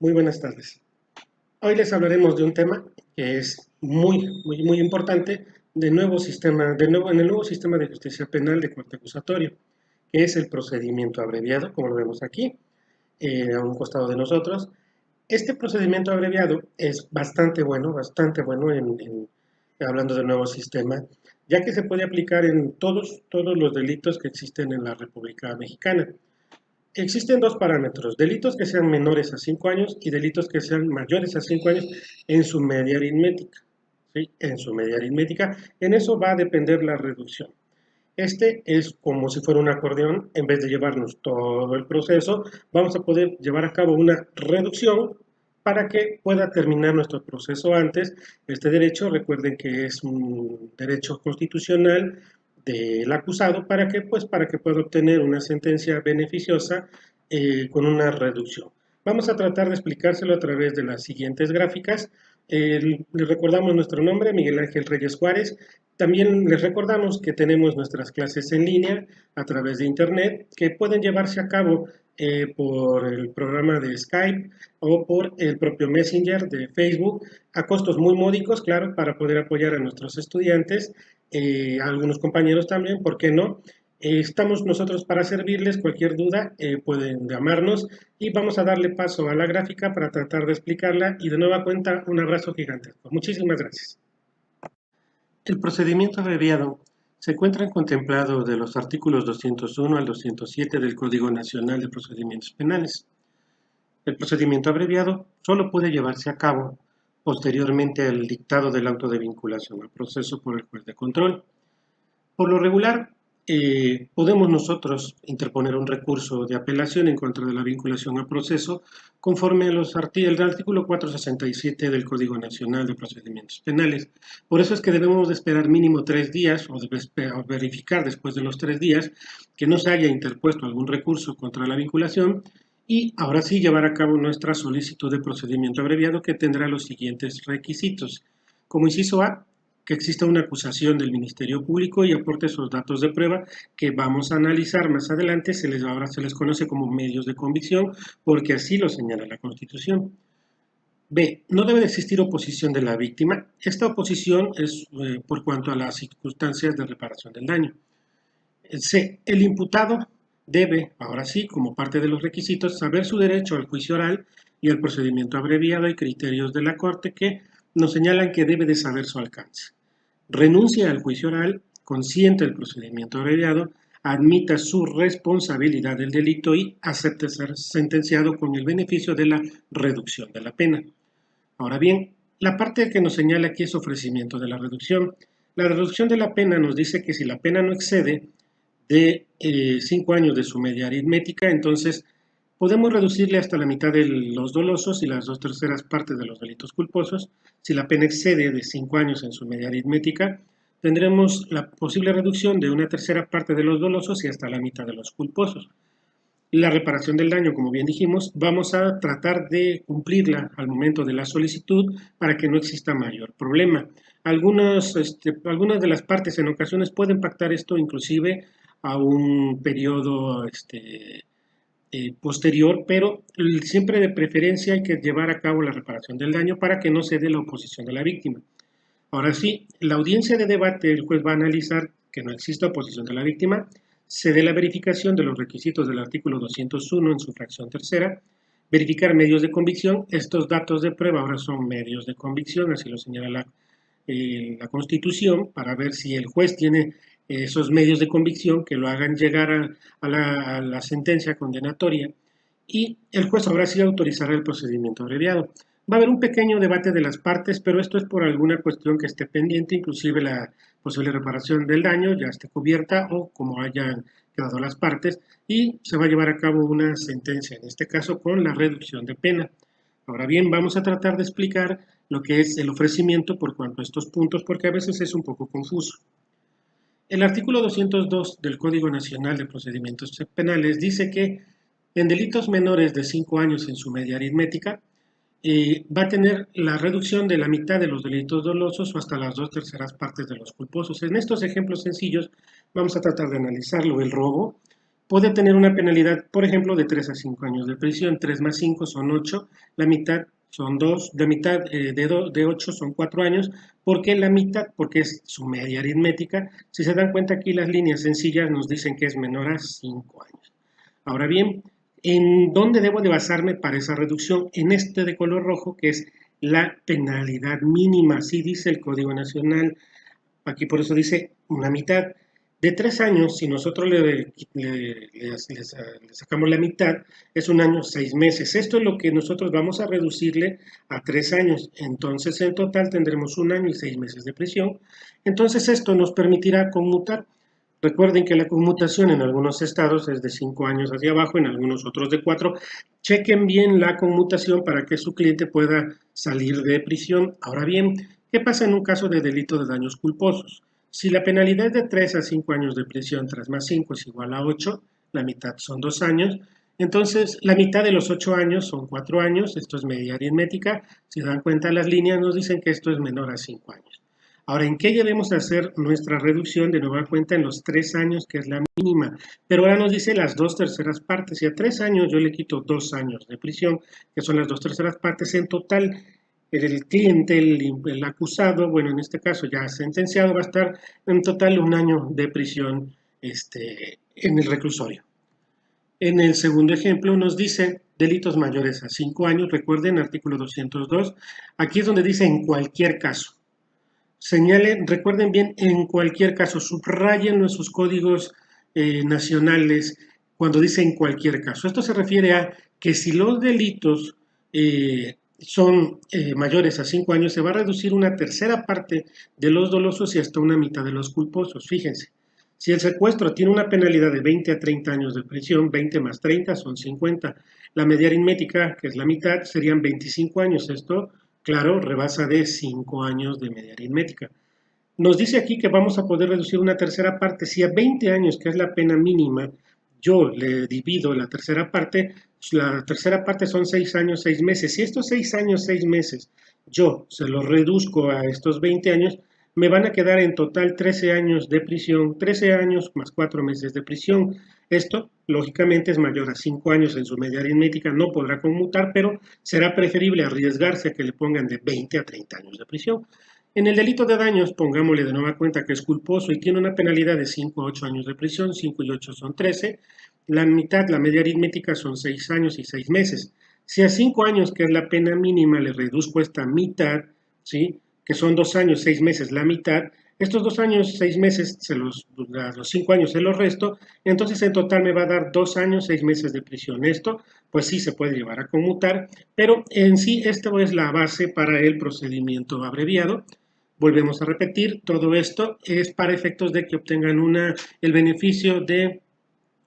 Muy buenas tardes. Hoy les hablaremos de un tema que es muy importante en el nuevo sistema de justicia penal de corte acusatorio, que es el procedimiento abreviado, como lo vemos aquí, a un costado de nosotros. Este procedimiento abreviado es bastante bueno hablando del nuevo sistema, ya que se puede aplicar en todos los delitos que existen en la República Mexicana. Existen dos parámetros, delitos que sean menores a 5 años y delitos que sean mayores a 5 años en su media aritmética. ¿Sí? En su media aritmética, en eso va a depender la reducción. Este es como si fuera un acordeón, en vez de llevarnos todo el proceso, vamos a poder llevar a cabo una reducción para que pueda terminar nuestro proceso antes. Este derecho, recuerden que es un derecho constitucional del acusado para que pueda obtener una sentencia beneficiosa con una reducción. Vamos a tratar de explicárselo a través de las siguientes gráficas. Les recordamos nuestro nombre, Miguel Ángel Reyes Juárez. También les recordamos que tenemos nuestras clases en línea a través de Internet que pueden llevarse a cabo por el programa de Skype o por el propio Messenger de Facebook a costos muy módicos, claro, para poder apoyar a nuestros estudiantes, a algunos compañeros también, ¿por qué no? Estamos nosotros para servirles, cualquier duda pueden llamarnos y vamos a darle paso a la gráfica para tratar de explicarla y de nueva cuenta un abrazo gigantesco. Muchísimas gracias. El procedimiento abreviado se encuentra contemplado de los artículos 201 al 207 del Código Nacional de Procedimientos Penales. El procedimiento abreviado solo puede llevarse a cabo posteriormente al dictado del auto de vinculación al proceso por el juez de control. Por lo regular, podemos nosotros interponer un recurso de apelación en contra de la vinculación a proceso conforme a el artículo 467 del Código Nacional de Procedimientos Penales. Por eso es que debemos de esperar mínimo 3 días o verificar después de los 3 días que no se haya interpuesto algún recurso contra la vinculación y ahora sí llevar a cabo nuestra solicitud de procedimiento abreviado que tendrá los siguientes requisitos. Como inciso A, que exista una acusación del Ministerio Público y aporte esos datos de prueba que vamos a analizar más adelante. Ahora se les conoce como medios de convicción porque así lo señala la Constitución. B. No debe de existir oposición de la víctima. Esta oposición es por cuanto a las circunstancias de reparación del daño. C. El imputado debe, ahora sí, como parte de los requisitos, saber su derecho al juicio oral y al procedimiento abreviado y criterios de la Corte que nos señalan que debe de saber su alcance. Renuncia al juicio oral, consciente del procedimiento abreviado, admita su responsabilidad del delito y acepte ser sentenciado con el beneficio de la reducción de la pena. Ahora bien, la parte que nos señala aquí es ofrecimiento de la reducción. La reducción de la pena nos dice que si la pena no excede de 5 años de su media aritmética, entonces podemos reducirle hasta la mitad de los dolosos y las 2/3 partes de los delitos culposos. Si la pena excede de 5 años en su media aritmética, tendremos la posible reducción de 1/3 parte de los dolosos y hasta la mitad de los culposos. La reparación del daño, como bien dijimos, vamos a tratar de cumplirla al momento de la solicitud para que no exista mayor problema. Algunas de las partes en ocasiones pueden pactar esto inclusive a un periodo posterior, pero siempre de preferencia hay que llevar a cabo la reparación del daño para que no se dé la oposición de la víctima. Ahora sí, la audiencia de debate, el juez va a analizar que no exista oposición de la víctima, se dé la verificación de los requisitos del artículo 201 en su fracción tercera, verificar medios de convicción. Estos datos de prueba ahora son medios de convicción, así lo señala la Constitución, para ver si el juez tiene esos medios de convicción que lo hagan llegar a la sentencia condenatoria y el juez ahora sí autorizará el procedimiento abreviado. Va a haber un pequeño debate de las partes, pero esto es por alguna cuestión que esté pendiente, inclusive la posible reparación del daño ya esté cubierta o como hayan quedado las partes, y se va a llevar a cabo una sentencia, en este caso con la reducción de pena. Ahora bien, vamos a tratar de explicar lo que es el ofrecimiento por cuanto a estos puntos, porque a veces es un poco confuso. El artículo 202 del Código Nacional de Procedimientos Penales dice que en delitos menores de 5 años en su media aritmética, va a tener la reducción de la mitad de los delitos dolosos o hasta las 2/3 partes de los culposos. En estos ejemplos sencillos vamos a tratar de analizarlo. El robo puede tener una penalidad, por ejemplo, de 3 a 5 años de prisión. 3 más 5 son 8, la mitad son 2, la mitad de 8 son 4 años. ¿Por qué la mitad? Porque es su media aritmética. Si se dan cuenta aquí las líneas sencillas nos dicen que es menor a 5 años. Ahora bien, ¿en dónde debo de basarme para esa reducción? En este de color rojo, que es la penalidad mínima. Así dice el Código Nacional. Aquí por eso dice una mitad. De 3 años, si nosotros le sacamos la mitad, es 1 año, 6 meses. Esto es lo que nosotros vamos a reducirle a 3 años. Entonces, en total tendremos 1 año y 6 meses de prisión. Entonces, esto nos permitirá conmutar. Recuerden que la conmutación en algunos estados es de 5 años hacia abajo, en algunos otros de 4. Chequen bien la conmutación para que su cliente pueda salir de prisión. Ahora bien, ¿qué pasa en un caso de delito de daños culposos? Si la penalidad es de 3 a 5 años de prisión, 3 más 5 es igual a 8, la mitad son 2 años, entonces la mitad de los 8 años son 4 años, esto es media aritmética, si dan cuenta las líneas nos dicen que esto es menor a 5 años. Ahora, ¿en qué debemos hacer nuestra reducción de nueva cuenta? En los 3 años, que es la mínima, pero ahora nos dice las 2/3 partes, y a 3 años yo le quito 2 años de prisión, que son las 2/3 partes en total. El cliente, el acusado, bueno, en este caso ya sentenciado, va a estar en total 1 año de prisión en el reclusorio. En el segundo ejemplo nos dice delitos mayores a 5 años, recuerden artículo 202, aquí es donde dice en cualquier caso. Señalen, recuerden bien, en cualquier caso, subrayen en sus códigos nacionales cuando dice en cualquier caso. Esto se refiere a que si los delitos son mayores a 5 años, se va a reducir una tercera parte de los dolosos y hasta una mitad de los culposos. Fíjense, si el secuestro tiene una penalidad de 20 a 30 años de prisión, 20 más 30 son 50. La media aritmética, que es la mitad, serían 25 años. Esto, claro, rebasa de 5 años de media aritmética. Nos dice aquí que vamos a poder reducir una tercera parte. Si a 20 años, que es la pena mínima, yo le divido la tercera parte son 6 años, 6 meses. Si estos 6 años, 6 meses, yo se los reduzco a estos 20 años, me van a quedar en total 13 años de prisión, 13 años más 4 meses de prisión. Esto, lógicamente, es mayor a 5 años en su media aritmética, no podrá conmutar, pero será preferible arriesgarse a que le pongan de 20 a 30 años de prisión. En el delito de daños, pongámosle de nueva cuenta que es culposo y tiene una penalidad de 5 a 8 años de prisión, 5 y 8 son 13, la mitad, la media aritmética son 6 años y 6 meses. Si a 5 años, que es la pena mínima, le reduzco esta mitad, ¿sí? Que son 2 años, 6 meses, la mitad, estos 2 años, 6 meses, los 5 años se los resto, entonces en total me va a dar 2 años, 6 meses de prisión. Esto, pues sí se puede llevar a conmutar, pero en sí esto es la base para el procedimiento abreviado. Volvemos a repetir, todo esto es para efectos de que obtengan el beneficio de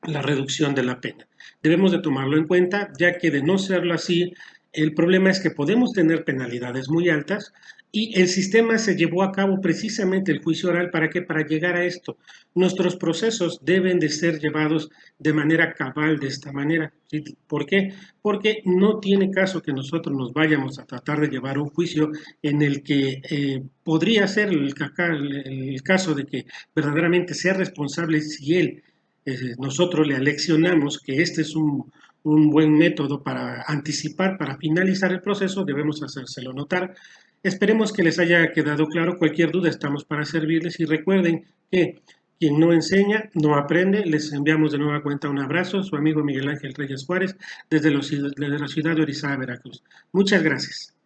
la reducción de la pena. Debemos de tomarlo en cuenta, ya que de no serlo así, el problema es que podemos tener penalidades muy altas y el sistema se llevó a cabo precisamente el juicio oral para que para llegar a esto nuestros procesos deben de ser llevados de manera cabal de esta manera. ¿Sí? ¿Por qué? Porque no tiene caso que nosotros nos vayamos a tratar de llevar un juicio en el que podría ser el caso de que verdaderamente sea responsable si él nosotros le aleccionamos que este es un buen método para anticipar, para finalizar el proceso, debemos hacérselo notar. Esperemos que les haya quedado claro. Cualquier duda estamos para servirles y recuerden que quien no enseña no aprende. Les enviamos de nueva cuenta un abrazo, su amigo Miguel Ángel Reyes Juárez, desde la ciudad de Orizaba, Veracruz. Muchas gracias.